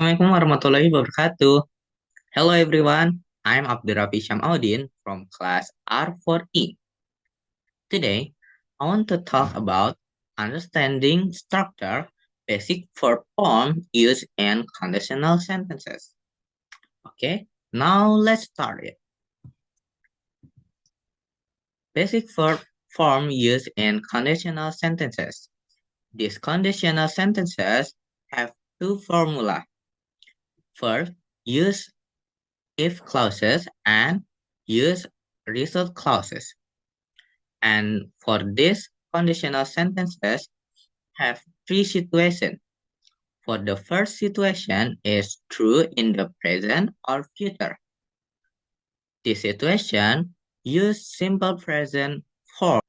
Assalamualaikum warahmatullahi wabarakatuh. Hello everyone, I'm Abdurrafi Syamaudin from class R4E. Today, I want to talk about understanding structure, basic verb form used in conditional sentences. Okay, now let's start it. Basic verb form used in conditional sentences. These conditional sentences have two formula. First, use if clauses and use result clauses. And for this, conditional sentences have three situations. For the first situation is true in the present or future. This situation use simple present form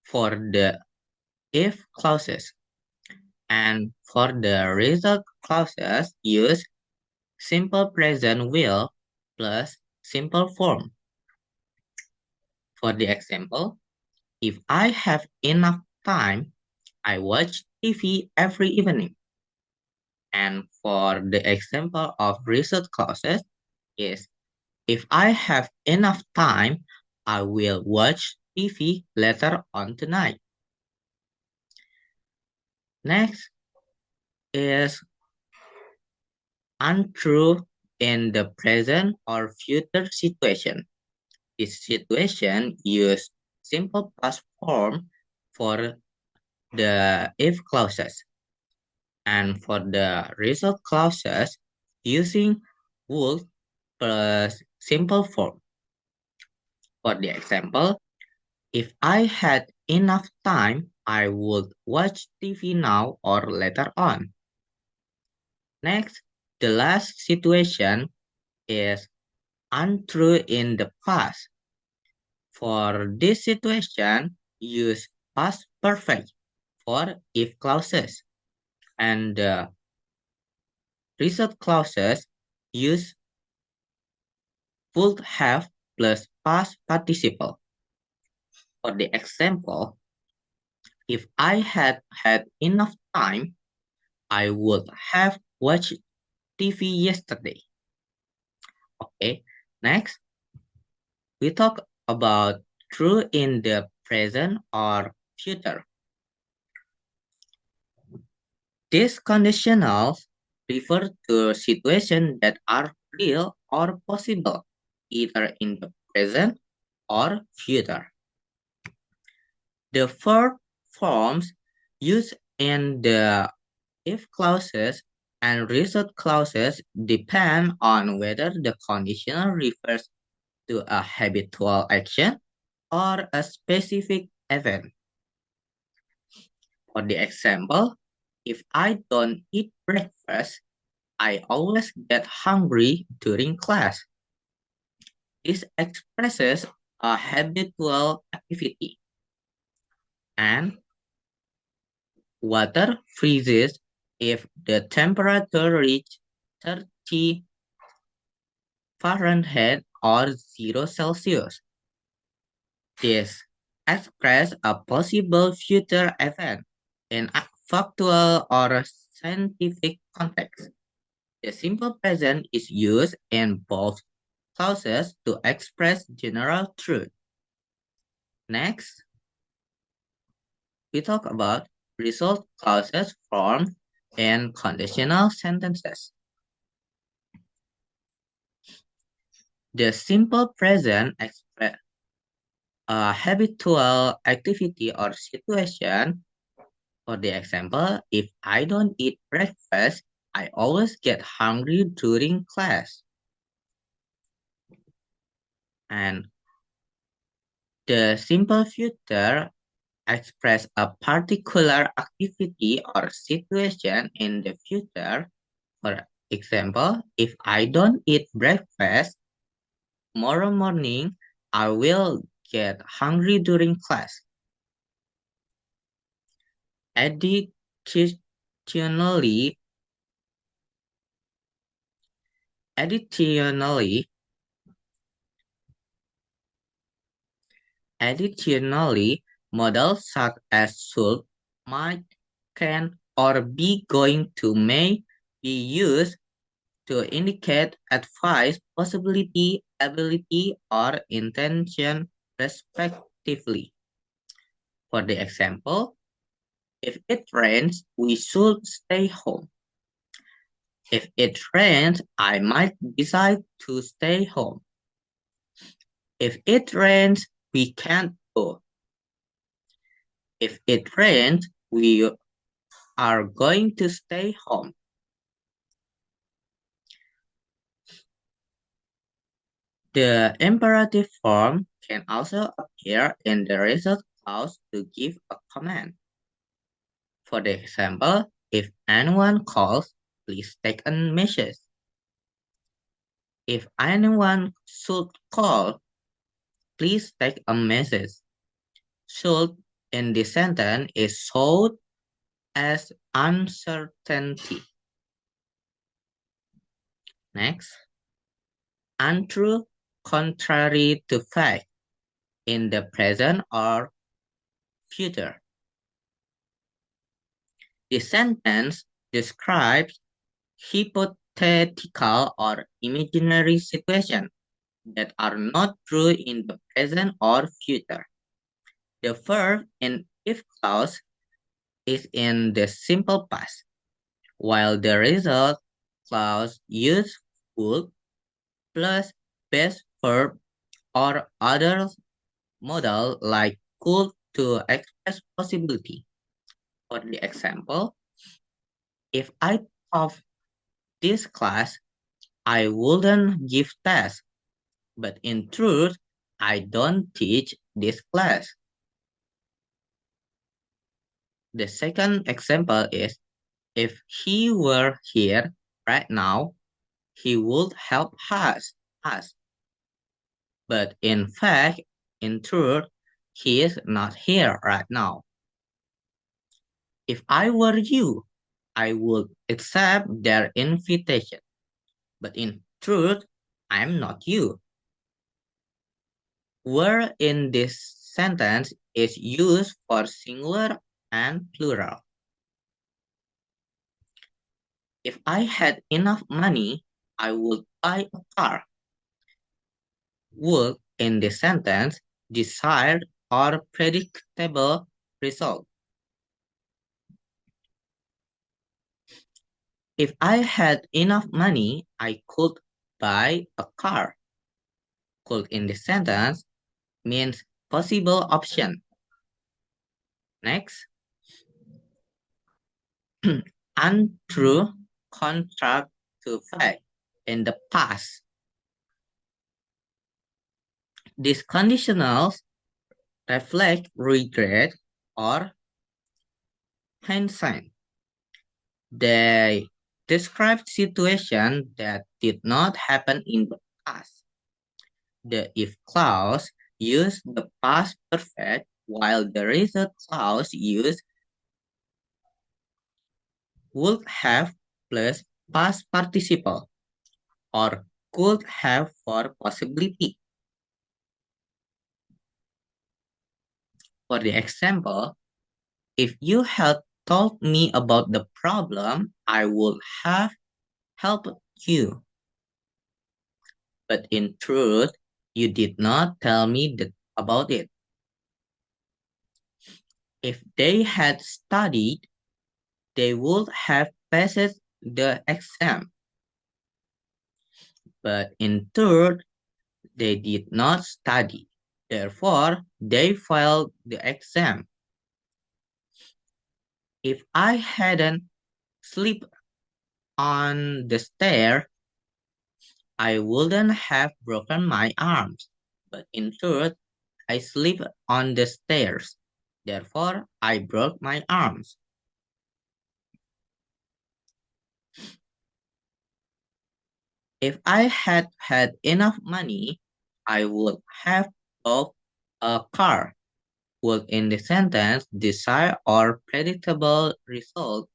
for the if clauses. And for the result clauses use simple present will plus simple form. For the example, if I have enough time, I watch TV every evening. And for the example of result clauses is if I have enough time, I will watch TV later on tonight. Next is untrue in the present or future situation. This situation use simple past form for the if clauses. And for the result clauses, using would plus simple form. For the example, if I had enough time, I would watch TV now or later on. Next, the last situation is untrue in the past. For this situation, use past perfect for if clauses. And the result clauses use would have plus past participle. For the example, if I had had enough time, I would have watched TV yesterday. Okay, next, we talk about true in the present or future. These conditionals refer to situations that are real or possible, either in the present or future. The verb forms used in the if clauses and result clauses depend on whether the conditional refers to a habitual action or a specific event. For the example, if I don't eat breakfast, I always get hungry during class. This expresses a habitual activity. And water freezes if the temperature reaches 30 Fahrenheit or 0 Celsius. This expresses a possible future event in a factual or scientific context. The simple present is used in both clauses to express general truth. Next, we talk about result clauses formed in conditional sentences. The simple present express a habitual activity or situation. For the example, if I don't eat breakfast, I always get hungry during class. And the simple future express a particular activity or situation in the future. For example, if I don't eat breakfast, tomorrow morning I will get hungry during class. Additionally, additionally, models such as should, might, can, or be going to may be used to indicate advice, possibility, ability, or intention, respectively. For the example, if it rains, we should stay home. If it rains, I might decide to stay home. If it rains, we can't go. If it rains, we are going to stay home. The imperative form can also appear in the result clause to give a command. For the example, if anyone calls, please take a message. If anyone should call, please take a message. Should in this sentence is shown as uncertainty. Next, untrue, contrary to fact in the present or future. The sentence describes hypothetical or imaginary situations that are not true in the present or future. The verb in if clause is in the simple past, while the result clause uses would plus base verb or other modal like could to express possibility. For the example, if I taught this class, I wouldn't give tests, but in truth, I don't teach this class. The second example is, if he were here right now, he would help us. But in fact, in truth, he is not here right now. If I were you, I would accept their invitation. But in truth, I'm not you. Were in this sentence is used for singular and plural. If I had enough money, I would buy a car. Would in this sentence desired or predictable result. If I had enough money, I could buy a car. Could in this sentence means possible option. Next, untrue, contract to fact in the past. These conditionals reflect regret or hindsight. They describe situations that did not happen in the past. The if clause uses the past perfect, while the result clause uses would have plus past participle or could have for possibility. For the example, if you had told me about the problem, I would have helped you. But in truth, you did not tell me about it. If they had studied, they would have passed the exam. But in truth, they did not study. Therefore, they failed the exam. If I hadn't slipped on the stair, I wouldn't have broken my arms. But in truth, I slipped on the stairs. Therefore, I broke my arms. If I had had enough money, I would have bought a car. Would in the sentence desire or predictable result.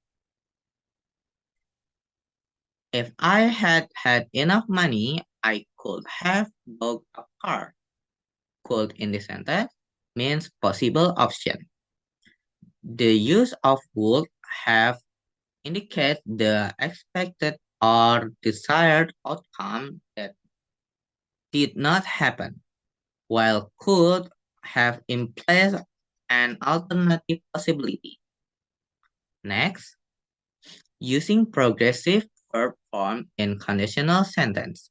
If I had had enough money, I could have bought a car. Could in the sentence means possible option. The use of would have indicate the expected or desired outcome that did not happen, while could have implied an alternative possibility. Next, using progressive verb form in conditional sentence.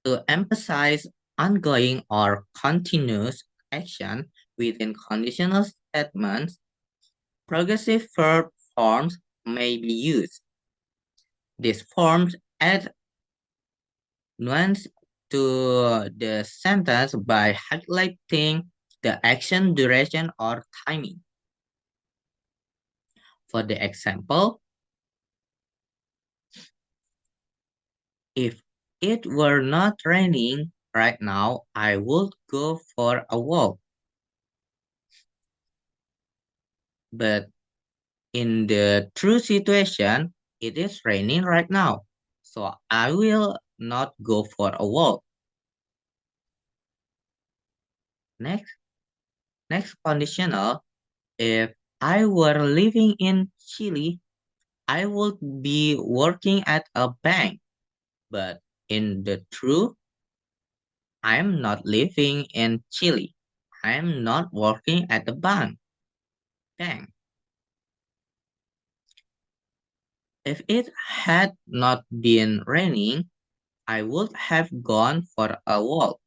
To emphasize ongoing or continuous action within conditional statements, progressive verb forms may be used. These forms add nuance to the sentence by highlighting the action duration or timing. For the example, if it were not raining right now, I would go for a walk. But in the true situation, it is raining right now, so I will not go for a walk. Next, next conditional, if I were living in Chile, I would be working at a bank. But in the truth, I am not living in Chile. I am not working at the bank. Bank. If it had not been raining, I would have gone for a walk.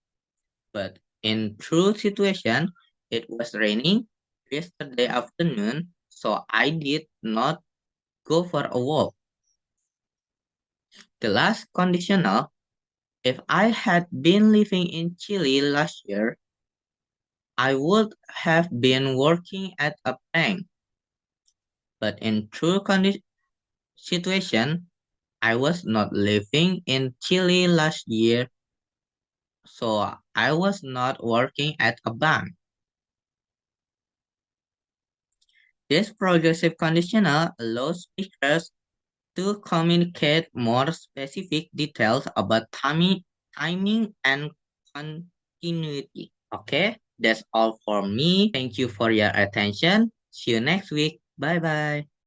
But in true situation, it was raining yesterday afternoon, so I did not go for a walk. The last conditional, if I had been living in Chile last year, I would have been working at a bank. But in true situation, I was not living in Chile last year, so I was not working at a bank. This progressive conditional allows speakers to communicate more specific details about timing and continuity. Okay, that's all for me. Thank you for your attention. See you next week. Bye bye.